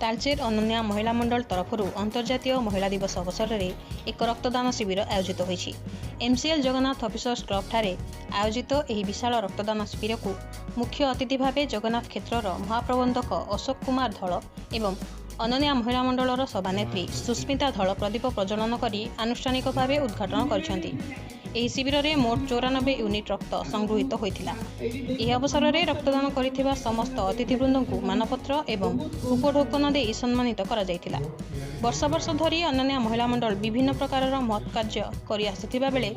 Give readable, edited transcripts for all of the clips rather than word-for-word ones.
तालचेर अनन्या महिला मंडल तरफ अंतर्जातीय महिला दिवस अवसर में एक रक्तदान शिविर आयोजित होईछि। एमसीएल जगन्नाथ ऑफिसर्स क्लब ठारे आयोजित यह विशाल रक्तदान शिविर को मुख्य अतिथि भाव जगन्नाथ क्षेत्रर महाप्रबंधक अशोक कुमार धल एवं अनन्या महिला मंडलर सभानेत्री सुस्मिता धल प्रदीप प्रज्वलन कर आनुष्ठानिक भाव उद्घाटन कर शिविर में मोट 94 यूनिट रक्त संगृहित होता। यह अवसर में रक्तदान कर समस्त अतिथिवृंद को मानपत्र एवं उपढौकन दे सम्मानित करा जायथिला। वर्ष वर्ष धरी अनन्या महिला मंडल विभिन्न प्रकार महत् कार्य कर आसुथिबा बेले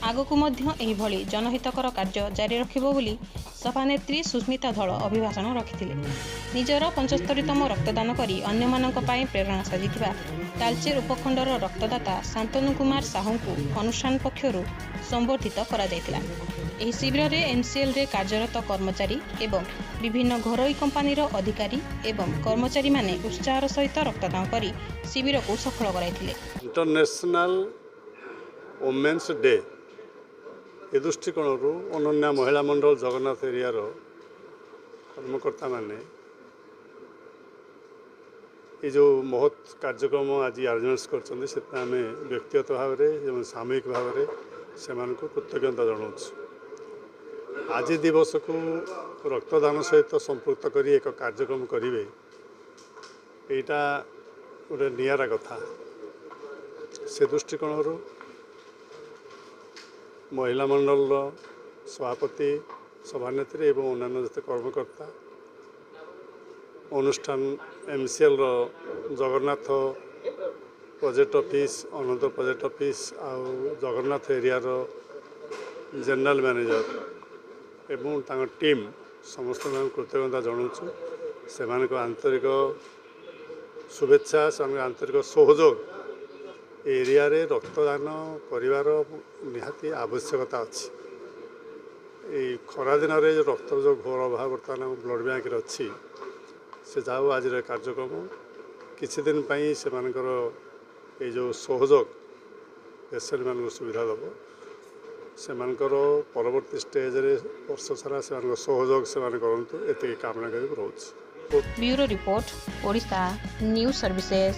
आगकू मध्य एहिभଳି जनहितकर कार्य जारी रखिबो बोली सभानेत्री सुस्मिता धल अभिभाषण रखिथिले। निजर 75तम रक्तदान करी अन्यमानक पई प्रेरणा साजिथिबा तालचेर उपखंडर रक्तदाता शांतनु कुमार साहू को अनुष्ठान पक्षरु संबर्धित करा जायतिला। एही शिविर में एमसीएल रे कार्यरत कर्मचारी एवं विभिन्न घरोई कंपानीर अधिकारी एवं कर्मचारी माने उत्साहर सहित रक्तदान करी शिविर को सफल कराइथिले। इंटरनेशनल वुमेन्स डे ए दृष्टिकोण अनन्या महिला मंडल जगन्नाथ एरिया कर्मकर्ता माने ये जो महत् कार्यक्रम आज आयोजन कर व्यक्तिगत भाव में सामूहिक भाव में से कृतज्ञता जनाऊँ। आज दिवस को रक्तदान सहित संपृक्त कर एक कार्यक्रम करेंगे यहाँ गोटे निरा कथा। से दृष्टिकोण महिला मंडल सभापति सभानेत्री एवं अन्य जते कर्मकर्ता अनुष्ठान एमसीएल जगन्नाथ प्रोजेक्ट ऑफिस अनंत प्रोजेक्ट ऑफिस आउ जगन्नाथ एरिया जनरल मैनेजर एवं टीम समस्त कृतज्ञता जनाऊँ। से आंतरिक शुभेच्छा से आंतरिक सहयोग एरिया रे रक्तदान करिवार निहाती आवश्यकता अच्छी। खरा दिन में रक्त जो घोर अभाव बर्तमान ब्लड बैंक अच्छी से जाऊ आज कार्यक्रम किसी दिन से ये जो सहयोग पेसेंट मान सुविधा दब से परवर्ती स्टेज रे वर्ष सारा से सहयोग से करूँ ये कामना कर। Bureau report Odisha news services.